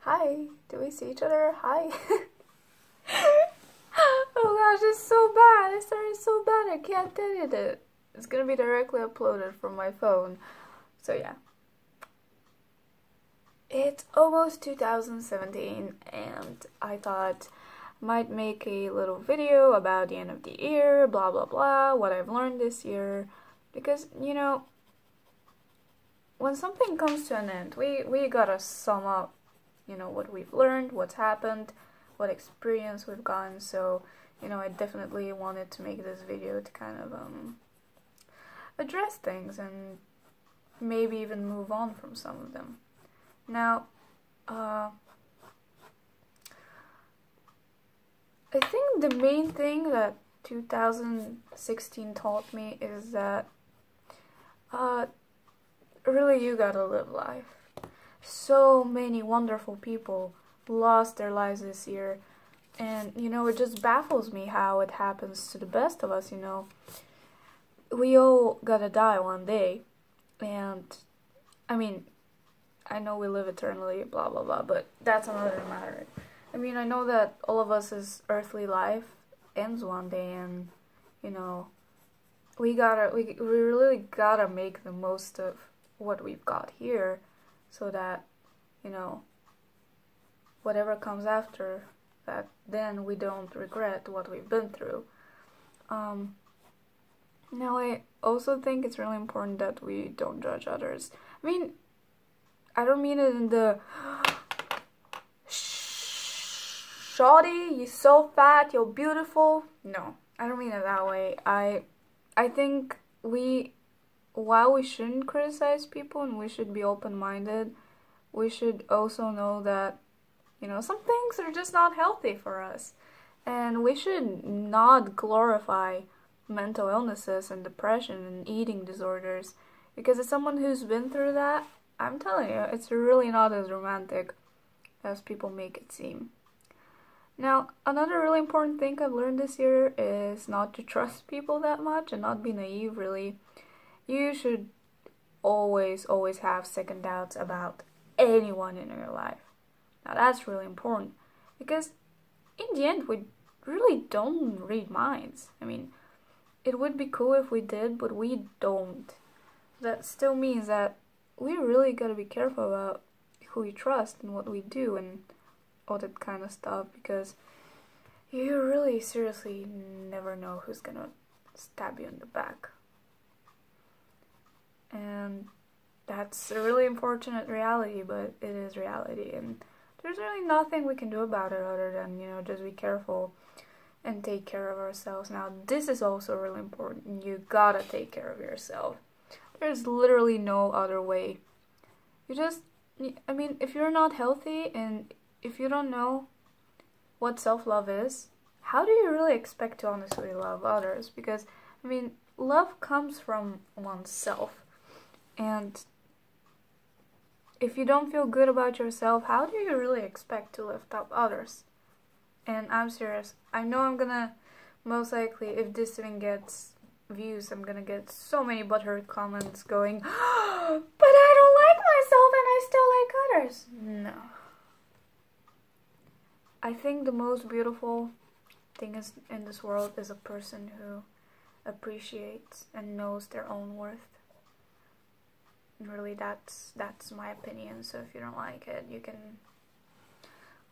Hi, do we see each other? Hi. Oh gosh, it's so bad. It started so bad. I can't edit it. It's gonna be directly uploaded from my phone. So yeah. It's almost 2017 and I thought might make a little video about the end of the year, blah blah blah, what I've learned this year. Because, you know, when something comes to an end, we gotta sum up, you know, what we've learned, what's happened, what experience we've gotten. So, you know, I definitely wanted to make this video to kind of address things and maybe even move on from some of them. Now, I think the main thing that 2016 taught me is that really you gotta live life. So many wonderful people lost their lives this year, and you know, it just baffles me how it happens to the best of us. You know, we all gotta die one day, and I mean, I know we live eternally, blah blah blah, but that's another matter. I mean, I know that all of us' earthly life ends one day, and you know, we really gotta make the most of what we've got here, so that, you know, whatever comes after that, then we don't regret what we've been through. Now I also think it's really important that we don't judge others. I mean, I don't mean it in the shoddy, you're so fat, you're beautiful. No, I don't mean it that way. I think while we shouldn't criticize people and we should be open-minded, we should also know that, you know, some things are just not healthy for us. And we should not glorify mental illnesses and depression and eating disorders. Because as someone who's been through that, I'm telling you, it's really not as romantic as people make it seem. Now, another really important thing I've learned this year is not to trust people that much and not be naive, really. You should always have second doubts about anyone in your life. Now, that's really important because in the end, we really don't read minds. I mean, it would be cool if we did, but we don't. That still means that we really gotta be careful about who we trust and what we do and all that kind of stuff, because you really seriously never know who's gonna stab you in the back. And that's a really unfortunate reality, but it is reality, and there's really nothing we can do about it other than, you know, just be careful and take care of ourselves. Now, this is also really important. You gotta take care of yourself. There's literally no other way. I mean, if you're not healthy and if you don't know what self-love is, how do you really expect to honestly love others? Because, I mean, love comes from oneself. And if you don't feel good about yourself, how do you really expect to lift up others? And I'm serious. I know I'm gonna, most likely, if this even gets views, I'm gonna get so many butthurt comments going, oh, but I don't like myself and I still like others. No. I think the most beautiful thing in this world is a person who appreciates and knows their own worth. And really, that's my opinion. So if you don't like it, you can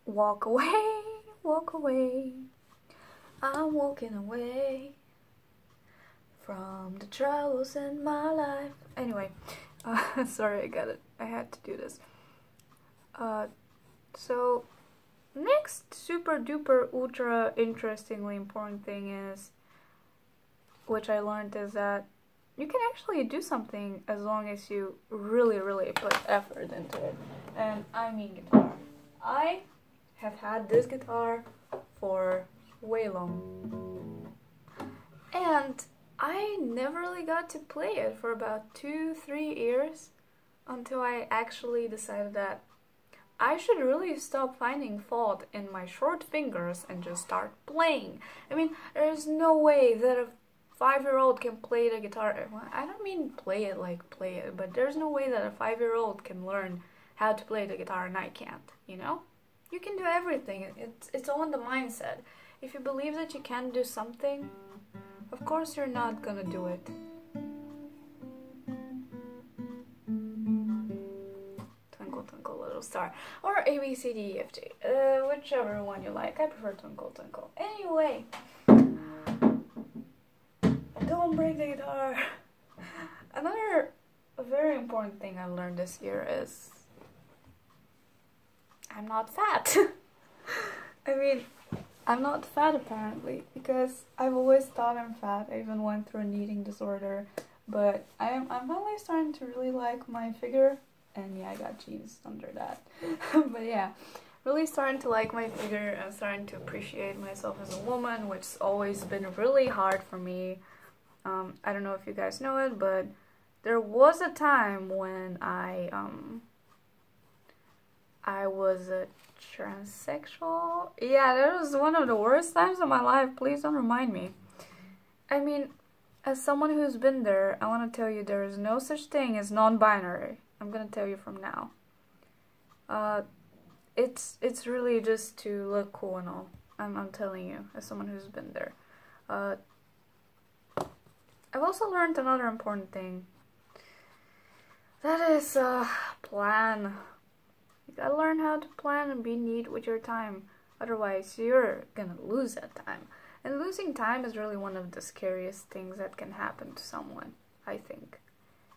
walk away, walk away. I'm walking away from the troubles in my life. Anyway, sorry, I had to do this. So next super duper ultra interestingly important thing is, which I learned, is that you can actually do something as long as you really put effort into it. And I mean guitar. I have had this guitar for way long. And I never really got to play it for about 2-3 years until I actually decided that I should really stop finding fault in my short fingers and just start playing. I mean, there's no way that a 5-year-old can play the guitar. I don't mean play it like play it, but there's no way that a 5-year-old can learn how to play the guitar and I can't, you know? You can do everything. It's all in the mindset. If you believe that you can do something, of course you're not gonna do it. Twinkle, twinkle, little star. Or A, B, C, D, E, F, G. Whichever one you like. I prefer twinkle, twinkle. Anyway. Don't break the guitar. Another very important thing I've learned this year is I'm not fat. I mean, I'm not fat apparently, because I've always thought I'm fat. I even went through an eating disorder, but I'm finally starting to really like my figure, and yeah, I got genes under that. But yeah, really starting to like my figure and starting to appreciate myself as a woman, which has always been really hard for me. I don't know if you guys know it, but there was a time when I was a transsexual. Yeah, that was one of the worst times of my life. Please don't remind me. I mean, as someone who's been there, I want to tell you there is no such thing as non-binary. I'm gonna tell you from now. It's really just to look cool and all. I'm telling you, as someone who's been there. I've also learned another important thing. That is, plan. You gotta learn how to plan and be neat with your time. Otherwise, you're gonna lose that time. And losing time is really one of the scariest things that can happen to someone, I think.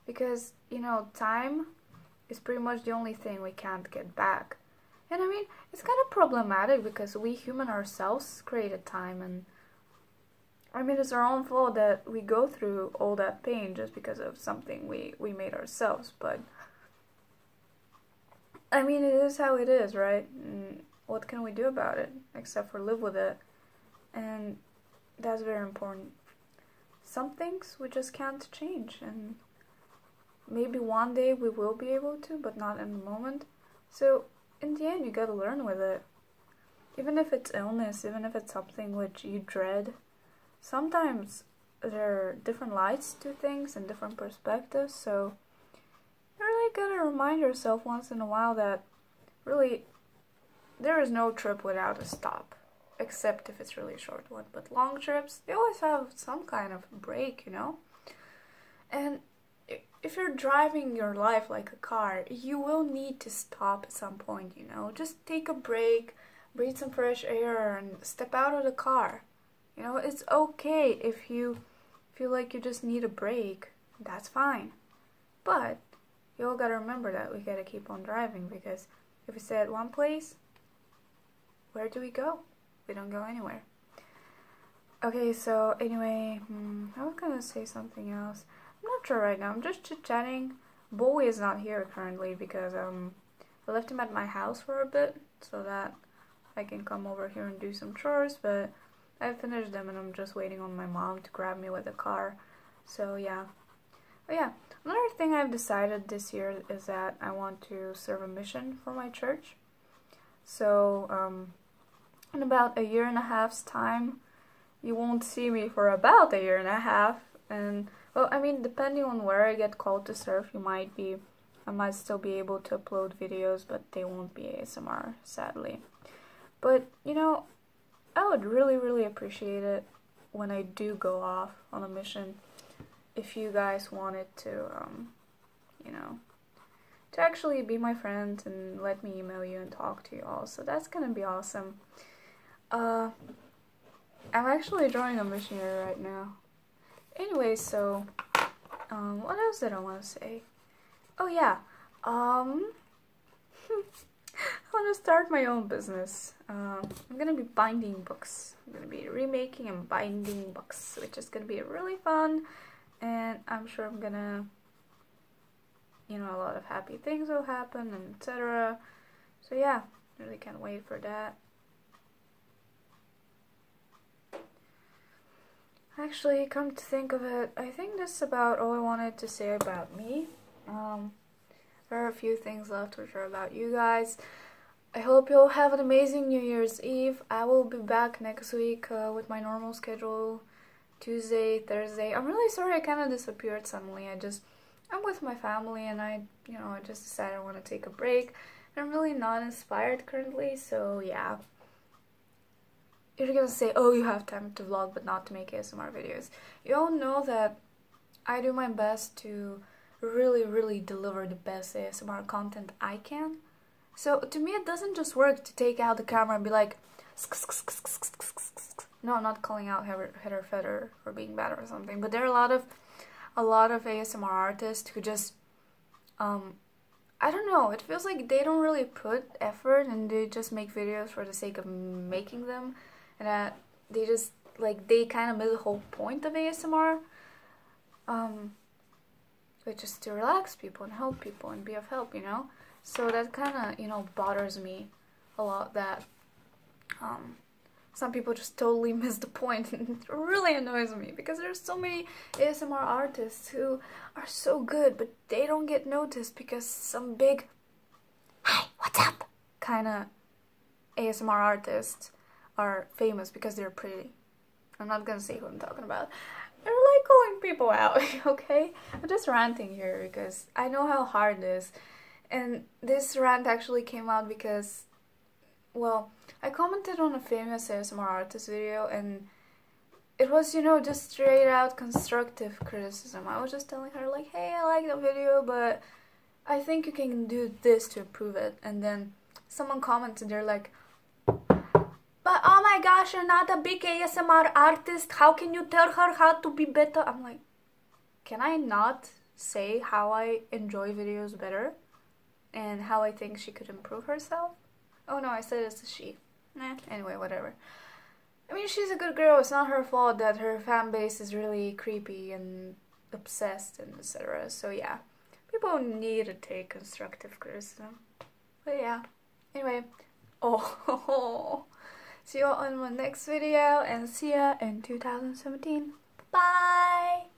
Because, you know, time is pretty much the only thing we can't get back. And I mean, it's kind of problematic because we human ourselves created time, and I mean, it's our own fault that we go through all that pain just because of something we made ourselves. But I mean, it is how it is, right? And what can we do about it except for live with it? And that's very important. Some things we just can't change, and maybe one day we will be able to, but not in the moment. So in the end, you gotta learn with it. Even if it's illness, even if it's something which you dread, sometimes there are different lights to things and different perspectives, so you really gotta remind yourself once in a while that really there is no trip without a stop, except if it's really a short one. But long trips, they always have some kind of break, you know? And if you're driving your life like a car, you will need to stop at some point, you know? Just take a break, breathe some fresh air, and step out of the car. You know, it's okay if you feel like you just need a break. That's fine. But you all gotta remember that we gotta keep on driving, because if we stay at one place, where do we go? We don't go anywhere. Okay, so anyway, I was gonna say something else. I'm not sure right now. I'm just chit-chatting. Bowie is not here currently because I left him at my house for a bit so that I can come over here and do some chores, but I finished them and I'm just waiting on my mom to grab me with the car. So yeah. But yeah, another thing I've decided this year is that I want to serve a mission for my church. So in about 1.5 years' time, you won't see me for about 1.5 years, and well, I mean, depending on where I get called to serve, I might still be able to upload videos, but they won't be ASMR, sadly. But, you know, I would really, really appreciate it when I do go off on a mission, if you guys wanted to, you know, to actually be my friends and let me email you and talk to you all. So that's gonna be awesome. I'm actually drawing a missionary right now. Anyway, so, what else did I want to say? Oh yeah, I want to start my own business. I'm gonna be binding books. I'm gonna be remaking and binding books, which is gonna be really fun, and I'm sure I'm gonna, you know, a lot of happy things will happen, and etc. So yeah, really can't wait for that. Actually, come to think of it, I think that's about all I wanted to say about me. There are a few things left which are about you guys. I hope you'll have an amazing New Year's Eve. I will be back next week with my normal schedule, Tuesday, Thursday. I'm really sorry I kind of disappeared suddenly. I just I'm with my family and I just decided I want to take a break. I'm really not inspired currently, so yeah. If you're gonna say, oh, you have time to vlog but not to make ASMR videos, you all know that I do my best to really deliver the best ASMR content I can. So to me it doesn't just work to take out the camera and be like, no, not calling out header feather or being bad or something, but there are a lot of ASMR artists who just I don't know, it feels like they don't really put effort and they just make videos for the sake of making them, and that they just like they kind of miss the whole point of ASMR, which is to relax people and help people and be of help, so that kind of bothers me a lot, that some people just totally miss the point, and it really annoys me because there's so many ASMR artists who are so good but they don't get noticed because some big "Hi, what's up?" kind of ASMR artists are famous because they're pretty. I'm not gonna say who I'm talking about. I don't like calling people out, okay? I'm just ranting here because I know how hard it is. And this rant actually came out because, well, I commented on a famous ASMR artist video and it was, just straight out constructive criticism. I was just telling her like, hey, I like the video, but I think you can do this to improve it. And then someone commented, they're like, but oh my gosh, you're not a big ASMR artist. How can you tell her how to be better? I'm like, can I not say how I enjoy videos better? And how I think she could improve herself? Oh no, I said it's a she. Anyway, whatever. I mean, she's a good girl. It's not her fault that her fan base is really creepy and obsessed and etc. So yeah, people need to take constructive criticism. But yeah, anyway. Oh, see you all in my next video and see ya in 2017. Bye!